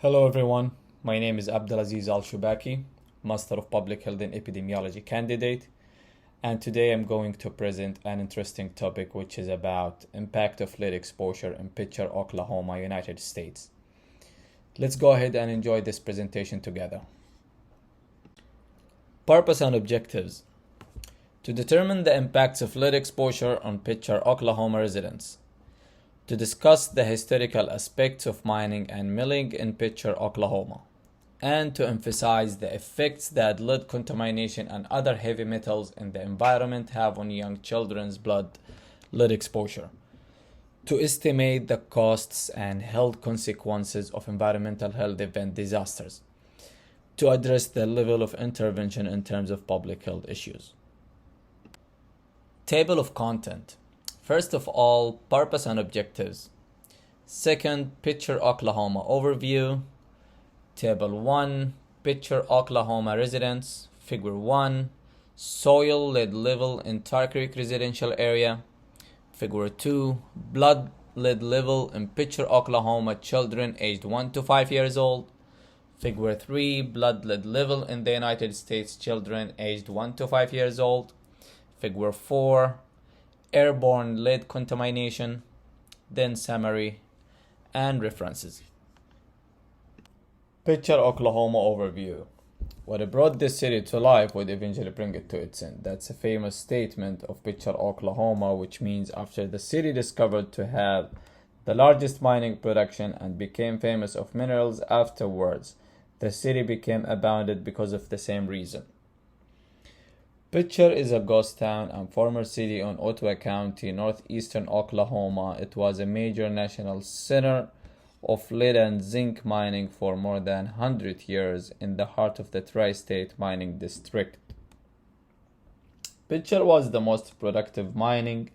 Hello everyone, my name is Abdulaziz Al-Shubaki, Master of Public Health and Epidemiology candidate, and today I'm going to present an interesting topic which is about impact of lead exposure in Picher, Oklahoma, United States. Let's go ahead and enjoy this presentation together. Purpose and objectives. To determine the impacts of lead exposure on Picher, Oklahoma residents. To discuss the historical aspects of mining and milling in Picher, Oklahoma, and to emphasize the effects that lead contamination and other heavy metals in the environment have on young children's blood lead exposure. To estimate the costs and health consequences of environmental health event disasters. To address the level of intervention in terms of public health issues. Table of content. First of all, purpose and objectives. Second, Picher, Oklahoma overview. Table 1, Picher, Oklahoma residents. Figure 1, soil lead level in Tar Creek residential area. Figure 2, blood lead level in Picher, Oklahoma children aged 1 to 5 years old. Figure 3, blood lead level in the United States children aged 1 to 5 years old. Figure 4, airborne lead contamination, then summary and references. Picher, Oklahoma overview. What brought this city to life would eventually bring it to its end. That's a famous statement of Picher, Oklahoma, which means after the city discovered to have the largest mining production and became famous of minerals afterwards, the city became abandoned because of the same reason. Picher is a ghost town and former city in Ottowa County, northeastern Oklahoma. It was a major national center of lead and zinc mining for more than 100 years in the heart of the Tri-State Mining District. Picher was the most productive mining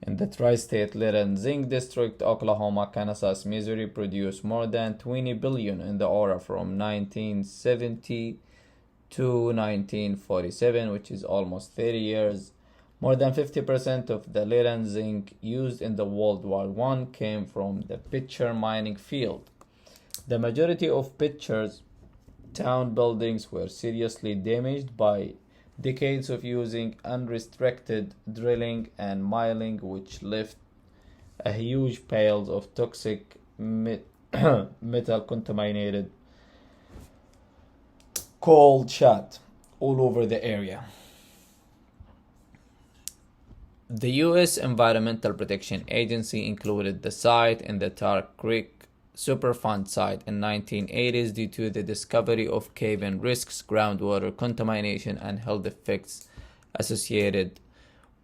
in the Tri-State Lead and Zinc District. Oklahoma, Kansas, Missouri produced more than 20 billion in the ore from 1970 to 1947, which is almost 30 years. More than 50% of the lead and zinc used in the World War I came from the Picher mining field. The majority of Picher's town buildings were seriously damaged by decades of using unrestricted drilling and milling, which left a huge piles of toxic metal contaminated cold shot all over the area. The U.S. Environmental Protection Agency included the site in the Tar Creek Superfund site in 1980s due to the discovery of cave-in risks, groundwater contamination, and health effects associated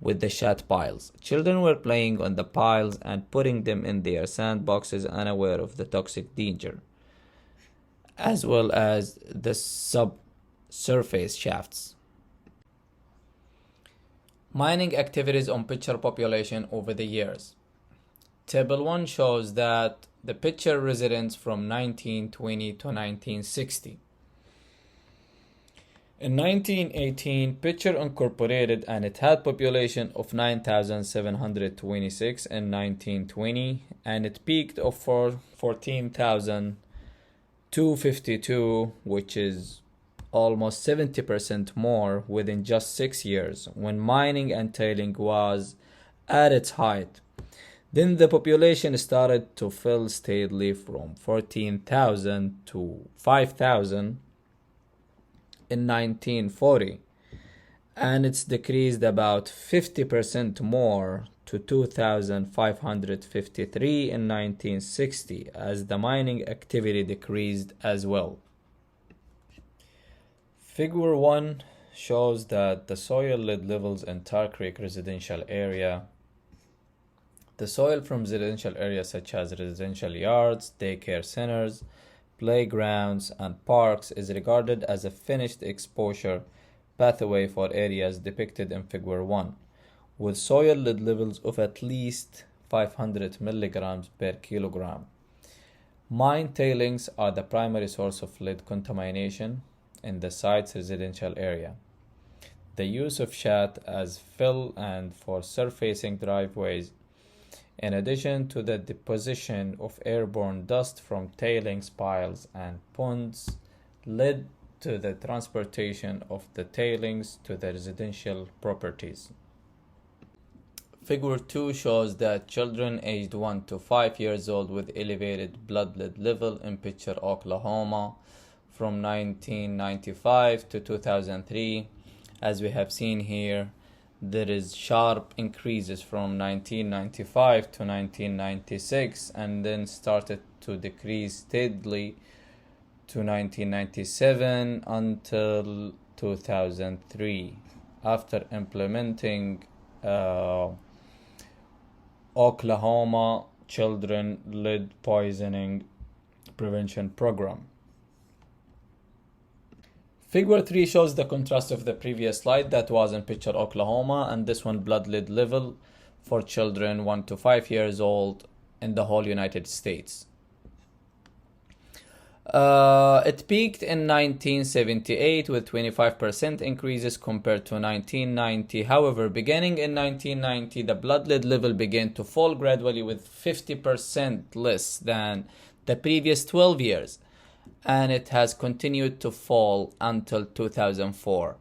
with the shot piles. Children were playing on the piles and putting them in their sandboxes unaware of the toxic danger, as well as the subsurface shafts. Mining activities on Picher population over the years. Table 1 shows that the Picher residents from 1920 to 1960. In 1918, Picher incorporated and it had population of 9,726 in 1920 and it peaked of 14,252, which is almost 70% more within just 6 years when mining and tailing was at its height. Then the population started to fall steadily from 14,000 to 5,000 in 1940, and it's decreased about 50% more to 2,553 in 1960 as the mining activity decreased as well. Figure 1 shows that the soil lead levels in Tar Creek residential area. The soil from residential areas such as residential yards, daycare centers, playgrounds, and parks is regarded as a finished exposure pathway for areas depicted in Figure 1, with soil lead levels of at least 500 milligrams per kilogram. Mine tailings are the primary source of lead contamination in the site's residential area. The use of shot as fill and for surfacing driveways In addition to the deposition of airborne dust from tailings piles and ponds, led to the transportation of the tailings to the residential properties. Figure 2 shows that children aged 1 to 5 years old with elevated blood lead level in Picher, Oklahoma from 1995 to 2003. As we have seen here, there is sharp increases from 1995 to 1996 and then started to decrease steadily to 1997 until 2003 after implementing Oklahoma children lead poisoning prevention program. Figure 3 shows the contrast of the previous slide that was in Picher, Oklahoma, and this one blood lead level for children 1 to 5 years old in the whole United States. It peaked in 1978 with 25% increases compared to 1990. However, beginning in 1990, the blood lead level began to fall gradually with 50% less than the previous 12 years, and it has continued to fall until 2004.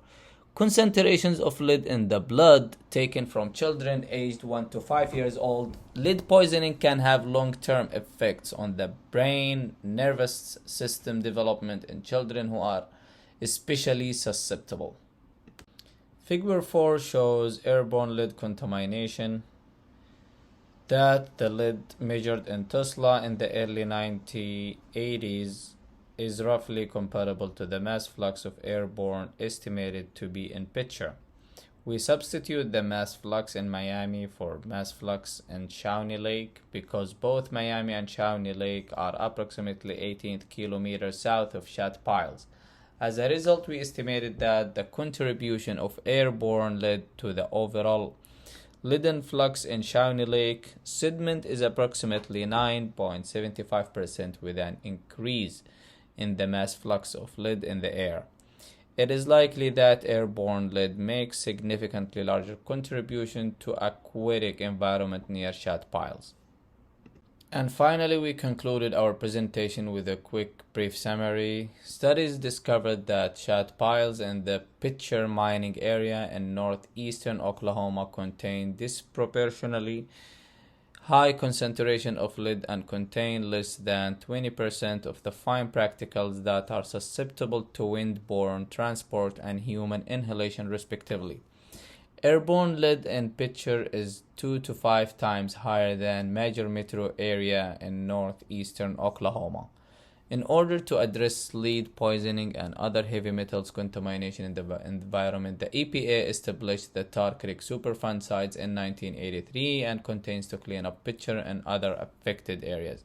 Concentrations of lead in the blood taken from children aged 1 to 5 years old. Lead poisoning can have long-term effects on the brain, nervous system development in children who are especially susceptible. Figure 4 shows airborne lead contamination. That the lead measured in Tesla in the early 1980s is roughly comparable to the mass flux of airborne estimated to be in Picher. We substitute the mass flux in Miami for mass flux in Shawnee Lake because both Miami and Shawnee Lake are approximately 18 kilometers south of Chat Piles. As a result, we estimated that the contribution of airborne lead to the overall leaden flux in Shawnee Lake sediment is approximately 9.75% with an increase in the mass flux of lead in the air. It is likely that airborne lead makes significantly larger contribution to aquatic environment near Chat Piles. And finally, we concluded our presentation with a quick brief summary. Studies discovered that Chat Piles and the Picher mining area in northeastern Oklahoma contain disproportionately high concentration of lead and contain less than 20% of the fine particles that are susceptible to wind-borne transport and human inhalation respectively. Airborne lead in Picher is 2 to 5 times higher than major metro area in northeastern Oklahoma. In order to address lead poisoning and other heavy metals contamination in the environment, the EPA established the Tar Creek Superfund sites in 1983 and contains to clean up Picher and other affected areas.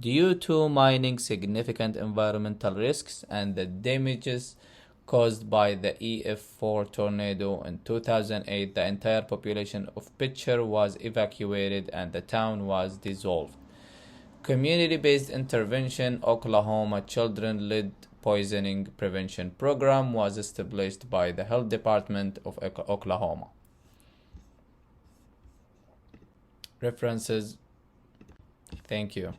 Due to mining significant environmental risks and the damages caused by the EF4 tornado in 2008, the entire population of Picher was evacuated and the town was dissolved. Community-based intervention Oklahoma Children Lead Poisoning Prevention Program was established by the Health Department of Oklahoma. References. Thank you.